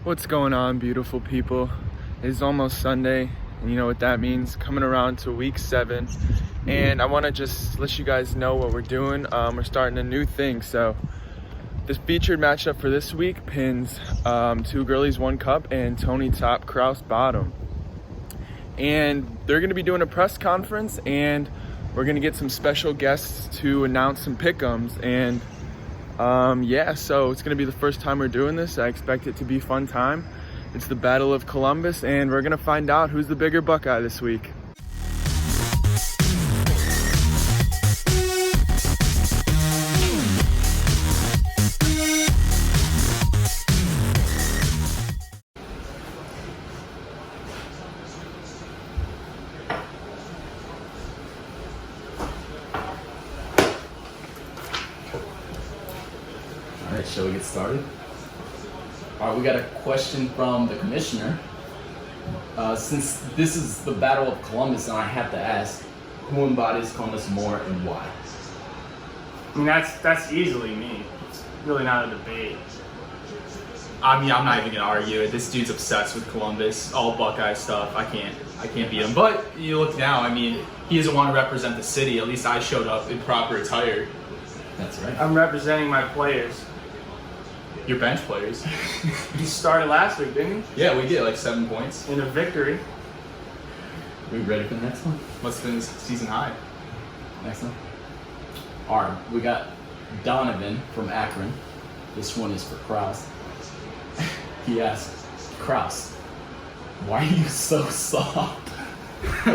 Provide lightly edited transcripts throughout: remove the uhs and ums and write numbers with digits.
What's going on, beautiful people? It's almost Sunday, and you know what that means, coming around to week 7. And I want to just let you guys know what we're doing. We're starting a new thing. So this featured matchup for this week pins 2 girlies, 1 cup, and Tony top, Kraus bottom. And they're going to be doing a press conference, and we're going to get some special guests to announce some pick'ems. And so it's going to be the first time we're doing this. I expect it to be a fun time. It's the Battle of Columbus, and we're going to find out who's the bigger Buckeye this week. All right, shall we get started? All right, we got a question from the commissioner. Since this is the Battle of Columbus, and I have to ask, who embodies Columbus more and why? I mean, that's easily me. It's really not a debate. I mean, I'm not even gonna argue it. This dude's obsessed with Columbus, all Buckeye stuff. I can't beat him. But you look now. I mean, he doesn't want to represent the city. At least I showed up in proper attire. That's right. I'm representing my players. Your bench players. He started last week, didn't Yeah, we get like 7 points. he? In a victory. We ready for the next one? What's been his season high? Next one. All right, we got Donovan from Akron. This one is for Kraus. He asks, Kraus, why are you so soft?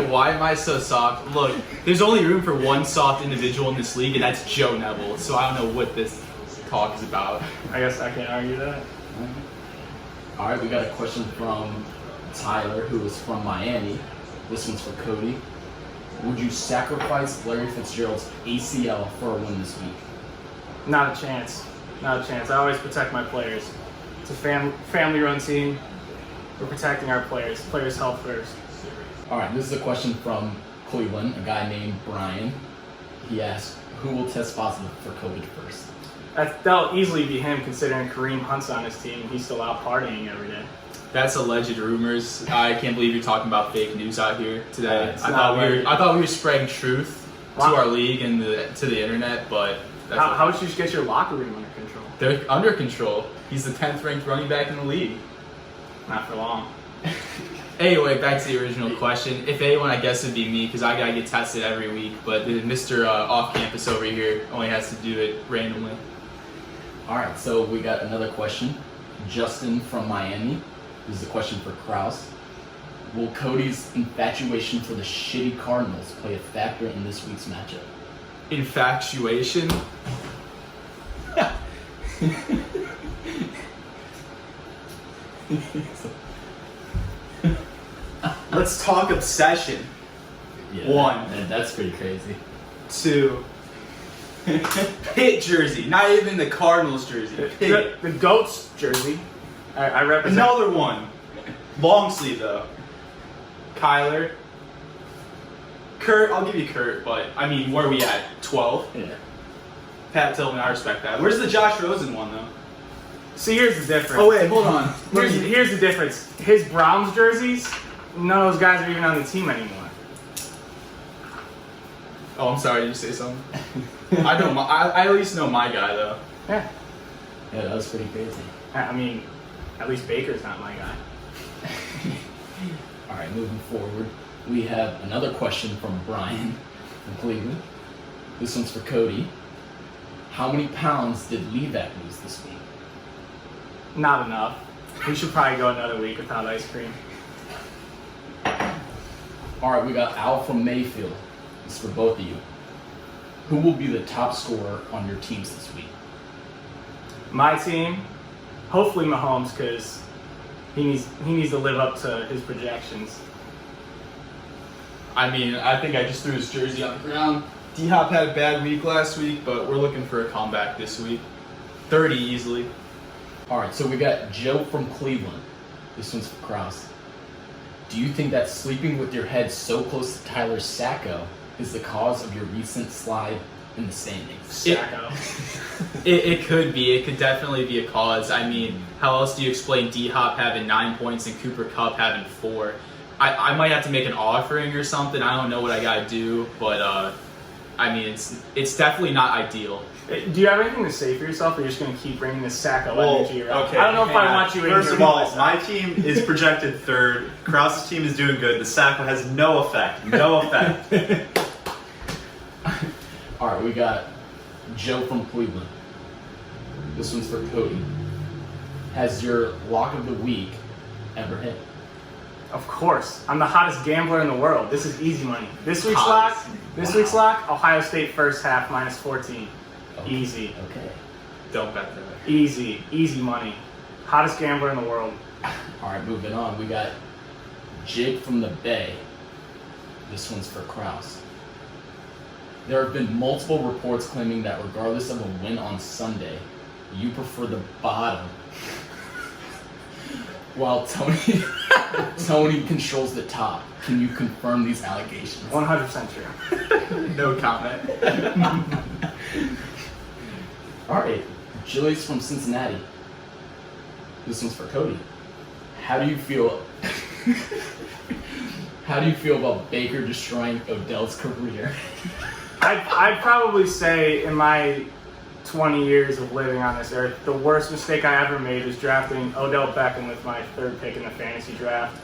Why am I so soft? Look, there's only room for one soft individual in this league, and that's Joe Neville. So I don't know what this talk is about. I guess I can't argue that. All right, we got a question from Tyler, who is from Miami. This one's for Cody. Would you sacrifice Larry Fitzgerald's ACL for a win this week? Not a chance. Not a chance. I always protect my players. It's a family-run team. We're protecting our players. Players' health first. All right, this is a question from Cleveland, a guy named Brian. He asked, who will test positive for COVID first? That'll easily be him, considering Kareem Hunt's on his team and he's still out partying every day. That's alleged rumors. I can't believe you're talking about fake news out here today. It's I not thought we were spreading truth to our league and to the internet, but How would you just get your locker room under control? they're under control. He's the 10th ranked running back in the league. Not for long. Anyway, back to the original question. If anyone, I guess it'd be me, because I gotta get tested every week. But Mr. Off-campus over here only has to do it randomly. All right, so we got another question. Justin from Miami. This is a question for Kraus. Will Cody's infatuation for the shitty Cardinals play a factor in this week's matchup? Infatuation. Let's talk obsession. Yeah, 1. That's pretty crazy. 2. Pitt jersey, not even the Cardinals jersey. Pitt. The Goats jersey. I represent. Another one. Long sleeve though. Kyler. Kurt, I'll give you Kurt, but I mean, where are we at? 12? Yeah. Pat Tillman, I respect that. Where's the Josh Rosen one though? See, here's the difference. Oh wait, hold on. Here's the difference. His Browns jerseys, none of those guys are even on the team anymore. Oh, I'm sorry. Did you say something? I know. I at least know my guy though. Yeah. Yeah, that was pretty crazy. I mean, at least Baker's not my guy. All right, moving forward, we have another question from Brian from Cleveland. This one's for Cody. How many pounds did Levac lose this week? Not enough. We should probably go another week without ice cream. All right, we got Al from Mayfield. This is for both of you. Who will be the top scorer on your teams this week? My team, hopefully Mahomes, because he needs to live up to his projections. I mean, I think I just threw his jersey on the ground. D-Hop had a bad week last week, but we're looking for a comeback this week. 30 easily. All right, so we got Joe from Cleveland. This one's for Kraus. Do you think that sleeping with your head so close to Tyler Sacco is the cause of your recent slide in the standings. Sacco. It could be. It could definitely be a cause. I mean, how else do you explain D-Hop having 9 points and Cooper Kupp having 4? I might have to make an offering or something. I don't know what I got to do, but I mean, it's definitely not ideal. Do you have anything to say for yourself, or you're just going to keep bringing this Sacco energy around? Okay, I don't know if I want you in here. First of all, my team is projected third. Kraus's team is doing good. The Sacco has no effect. No effect. All right, we got Joe from Cleveland. This one's for Cody. Has your lock of the week ever hit? Of course. I'm the hottest gambler in the world. This is easy money. This week's lock, Ohio State first half minus 14. Okay. Easy. Okay. Don't bet that. Easy money. Hottest gambler in the world. All right, moving on. We got Jake from the Bay. This one's for Kraus. There have been multiple reports claiming that regardless of a win on Sunday, you prefer the bottom, while Tony controls the top. Can you confirm these allegations? 100% true. No comment. All right, Julius from Cincinnati. This one's for Cody. How do you feel? How do you feel about Baker destroying Odell's career? I'd probably say in my 20 years of living on this earth, the worst mistake I ever made was drafting Odell Beckham with my 3rd pick in the fantasy draft.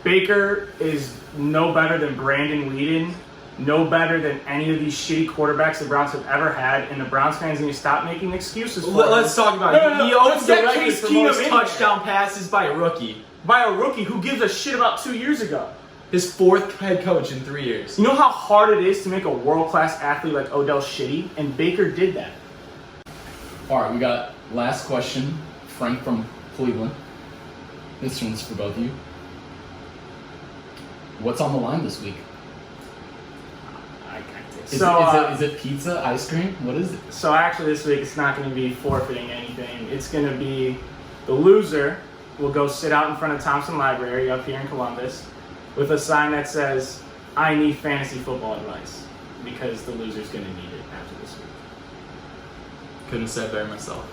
Baker is no better than Brandon Weeden, no better than any of these shitty quarterbacks the Browns have ever had, and the Browns fans need to stop making excuses for him. Let's talk about it. He owns the record Case for Keenum most in touchdown passes by a rookie. by a rookie who gives a shit about 2 years ago. His 4th head coach in 3 years. You know how hard it is to make a world-class athlete like Odell shitty? And Baker did that. All right, we got last question. Frank from Cleveland. This one's for both of you. What's on the line this week? Is it pizza, ice cream? What is it? So actually this week it's not going to be forfeiting anything. It's going to be the loser will go sit out in front of Thompson Library up here in Columbus with a sign that says, "I need fantasy football advice," because the loser's going to need it after this week. Couldn't have said better myself.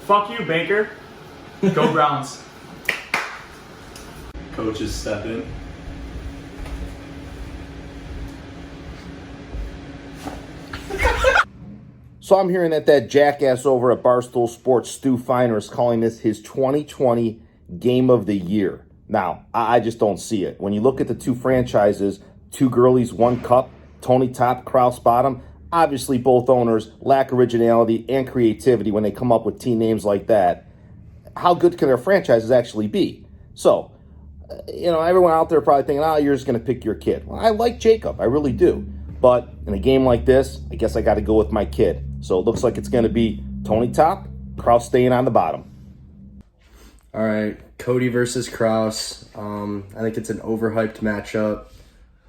Fuck you, Baker. Go Browns. Coaches step in. So I'm hearing that jackass over at Barstool Sports, Stu Feiner, is calling this his 2020 Game of the Year. Now, I just don't see it. When you look at the two franchises, 2 girlies, 1 cup, Tony top, Kraus bottom, obviously both owners lack originality and creativity when they come up with team names like that. How good can their franchises actually be? So, everyone out there probably thinking, you're just going to pick your kid. Well, I like Jacob. I really do. But in a game like this, I guess I got to go with my kid. So it looks like it's going to be Tony top, Kraus staying on the bottom. All right, Cody versus Kraus. I think it's an overhyped matchup.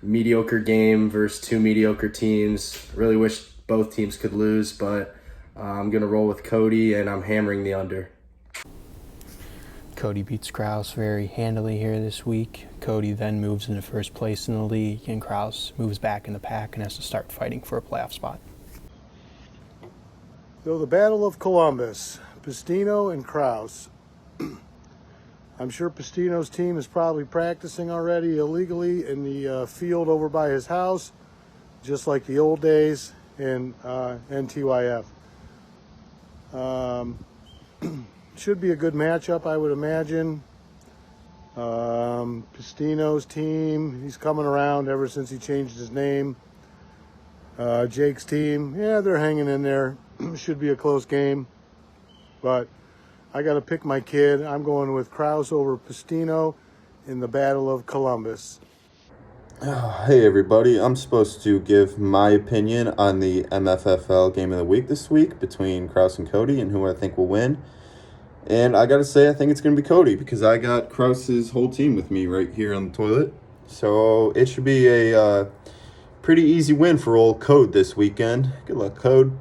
Mediocre game versus 2 mediocre teams. Really wish both teams could lose, but I'm going to roll with Cody, and I'm hammering the under. Cody beats Kraus very handily here this week. Cody then moves into first place in the league, and Kraus moves back in the pack and has to start fighting for a playoff spot. So the Battle of Columbus, Pistino and Kraus. I'm sure Pistino's team is probably practicing already illegally in the field over by his house, just like the old days in NTYF. Should be a good matchup, I would imagine. Pistino's team, he's coming around ever since he changed his name. Jake's team, they're hanging in there. Should be a close game, but I got to pick my kid. I'm going with Kraus over Pistino in the Battle of Columbus. Hey everybody, I'm supposed to give my opinion on the MFFL Game of the Week this week between Kraus and Cody and who I think will win. And I gotta say, I think it's gonna be Cody because I got Kraus's whole team with me right here on the toilet. So it should be a pretty easy win for old Code this weekend. Good luck, Code.